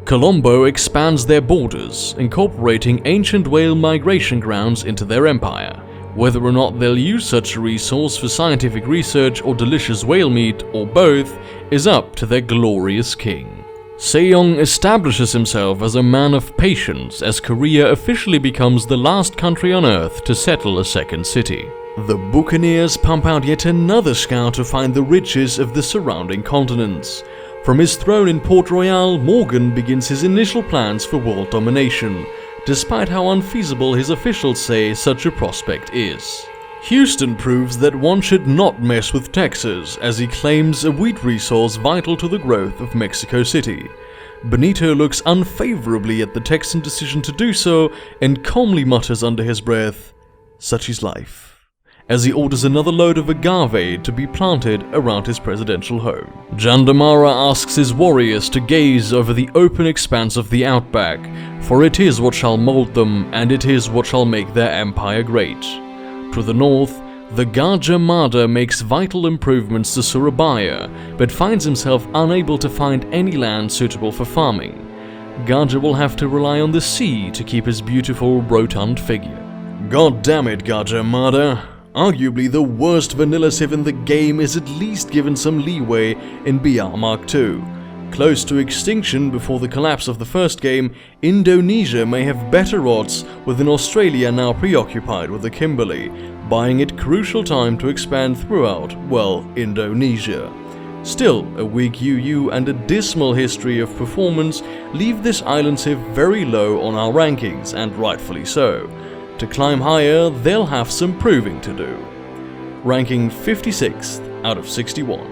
Colombo expands their borders, incorporating ancient whale migration grounds into their empire. Whether or not they'll use such a resource for scientific research or delicious whale meat, or both, is up to their glorious king. Sejong establishes himself as a man of patience as Korea officially becomes the last country on Earth to settle a second city. The Buccaneers pump out yet another scout to find the riches of the surrounding continents. From his throne in Port Royale, Morgan begins his initial plans for world domination, despite how unfeasible his officials say such a prospect is. Houston proves that one should not mess with Texas, as he claims a wheat resource vital to the growth of Mexico City. Benito looks unfavorably at the Texan decision to do so and calmly mutters under his breath, "Such is life," as he orders another load of agave to be planted around his presidential home. Jandamara asks his warriors to gaze over the open expanse of the outback, for it is what shall mold them, and it is what shall make their empire great. To the north, the Gajah Mada makes vital improvements to Surabaya, but finds himself unable to find any land suitable for farming. Gajah will have to rely on the sea to keep his beautiful rotund figure. God damn it, Gajah Mada! Arguably the worst vanilla civ in the game is at least given some leeway in BR Mark II. Close to extinction before the collapse of the first game, Indonesia may have better odds, with an Australia now preoccupied with the Kimberly, buying it crucial time to expand throughout, well, Indonesia. Still, a weak UU and a dismal history of performance leave this island civ very low on our rankings, and rightfully so. To climb higher, they'll have some proving to do. Ranking 56th out of 61.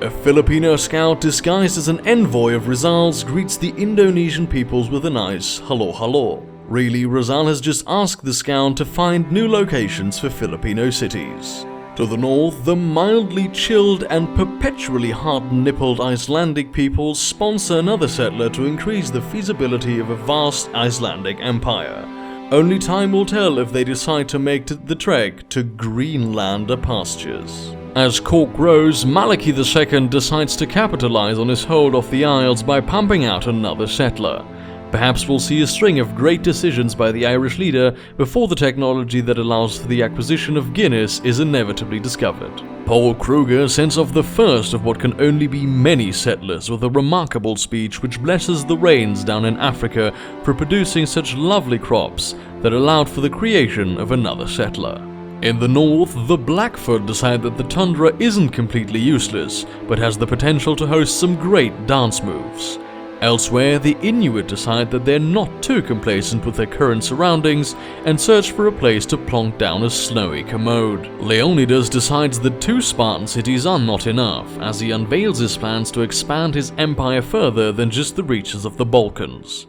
A Filipino scout disguised as an envoy of Rizal's greets the Indonesian peoples with a nice hello hello. Really, Rizal has just asked the scout to find new locations for Filipino cities. To the north, the mildly chilled and perpetually hard-nippled Icelandic peoples sponsor another settler to increase the feasibility of a vast Icelandic empire. Only time will tell if they decide to make the trek to Greenlander pastures. As Cork grows, Malachy II decides to capitalize on his hold of the Isles by pumping out another settler. Perhaps we'll see a string of great decisions by the Irish leader before the technology that allows for the acquisition of Guinness is inevitably discovered. Paul Kruger sends off the first of what can only be many settlers with a remarkable speech which blesses the rains down in Africa for producing such lovely crops that allowed for the creation of another settler. In the north, the Blackfoot decide that the tundra isn't completely useless, but has the potential to host some great dance moves. Elsewhere, the Inuit decide that they're not too complacent with their current surroundings and search for a place to plonk down a snowy commode. Leonidas decides that 2 Spartan cities are not enough, as he unveils his plans to expand his empire further than just the reaches of the Balkans.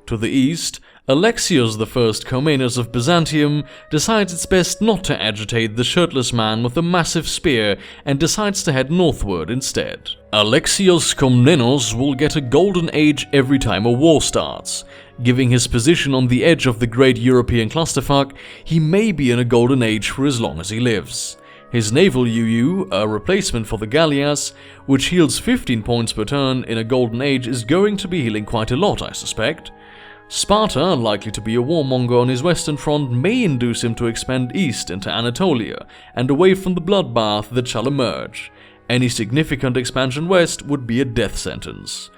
To the east, Alexios I Comnenus of Byzantium decides it's best not to agitate the shirtless man with a massive spear and decides to head northward instead. Alexios Komnenos will get a golden age every time a war starts. Giving his position on the edge of the great European clusterfuck, he may be in a golden age for as long as he lives. His naval UU, a replacement for the Gallias, which heals 15 points per turn in a golden age, is going to be healing quite a lot, I suspect. Sparta, likely to be a warmonger on his western front, may induce him to expand east into Anatolia and away from the bloodbath that shall emerge. Any significant expansion west would be a death sentence.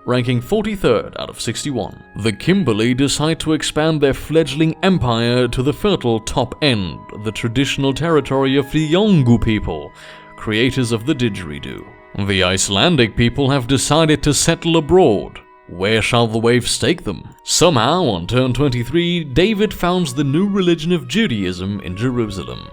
Ranking 43rd out of 61. The Kimberly decide to expand their fledgling empire to the fertile top end, the traditional territory of the Yolngu people, creators of the didgeridoo. The Icelandic people have decided to settle abroad. Where shall the waves take them? Somehow, on turn 23, David founds the new religion of Judaism in Jerusalem.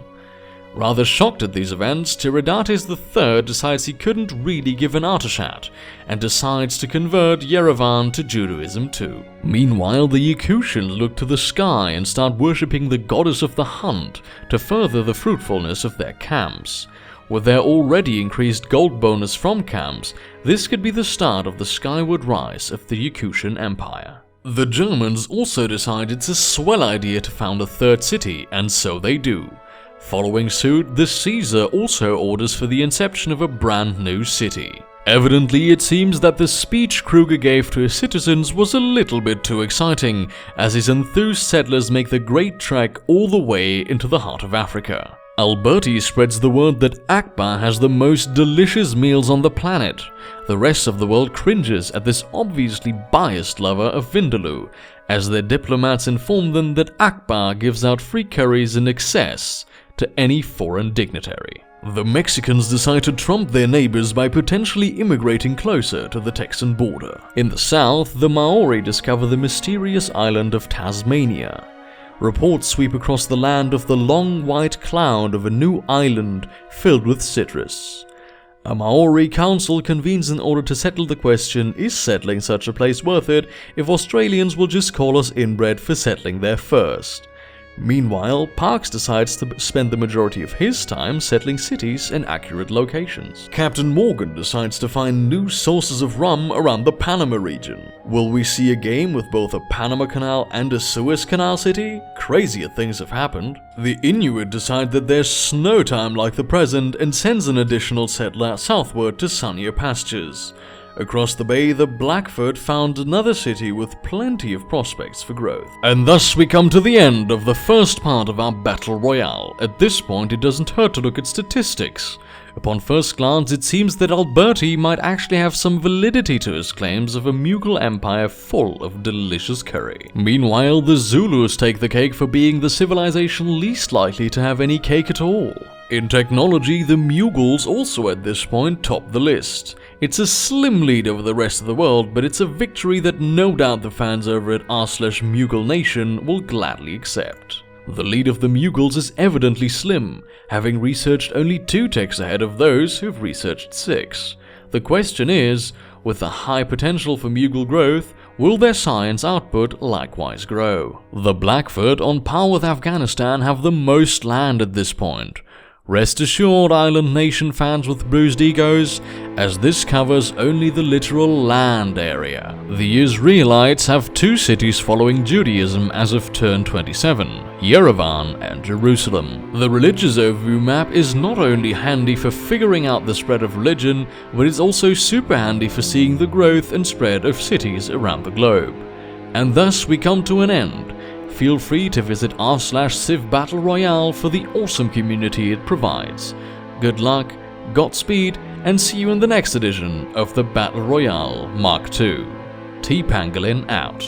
Rather shocked at these events, Tiridates III decides he couldn't really give an Artashat, and decides to convert Yerevan to Judaism too. Meanwhile, the Yakutians look to the sky and start worshipping the goddess of the hunt to further the fruitfulness of their camps. With their already increased gold bonus from camps, this could be the start of the skyward rise of the Yakutian Empire. The Germans also decide it's a swell idea to found a third city, and so they do. Following suit, the Caesar also orders for the inception of a brand new city. Evidently, it seems that the speech Kruger gave to his citizens was a little bit too exciting, as his enthused settlers make the great trek all the way into the heart of Africa. Alberti spreads the word that Akbar has the most delicious meals on the planet. The rest of the world cringes at this obviously biased lover of Vindaloo, as their diplomats inform them that Akbar gives out free curries in excess, to any foreign dignitary. The Mexicans decide to trump their neighbors by potentially immigrating closer to the Texan border. In the south, the Maori discover the mysterious island of Tasmania. Reports sweep across the land of the long white cloud of a new island filled with citrus. A Maori council convenes in order to settle the question, is settling such a place worth it if Australians will just call us inbred for settling there first? Meanwhile, Parkes decides to spend the majority of his time settling cities and accurate locations. Captain Morgan decides to find new sources of rum around the Panama region. Will we see a game with both a Panama Canal and a Suez Canal city? Crazier things have happened. The Inuit decide that there's no time like the present and sends an additional settler southward to sunnier pastures. Across the bay, the Blackfoot found another city with plenty of prospects for growth. And thus we come to the end of the first part of our Battle Royale. At this point, it doesn't hurt to look at statistics. Upon first glance, it seems that Alberti might actually have some validity to his claims of a Mughal empire full of delicious curry. Meanwhile, the Zulus take the cake for being the civilization least likely to have any cake at all. In technology, the Mughals also at this point top the list. It's a slim lead over the rest of the world, but it's a victory that no doubt the fans over at r/Mughal Nation will gladly accept. The lead of the Mughals is evidently slim, having researched only 2 techs ahead of those who've researched 6. The question is, with the high potential for Mughal growth, will their science output likewise grow? The Blackfoot, on par with Afghanistan, have the most land at this point. Rest assured, Island Nation fans with bruised egos, as this covers only the literal land area. The Israelites have 2 cities following Judaism as of turn 27, Yerevan and Jerusalem. The religious overview map is not only handy for figuring out the spread of religion, but it's also super handy for seeing the growth and spread of cities around the globe. And thus we come to an end. Feel free to visit r/Civ Battle Royale for the awesome community it provides. Good luck, Godspeed, and see you in the next edition of the Battle Royale Mark II. T Pangolin out.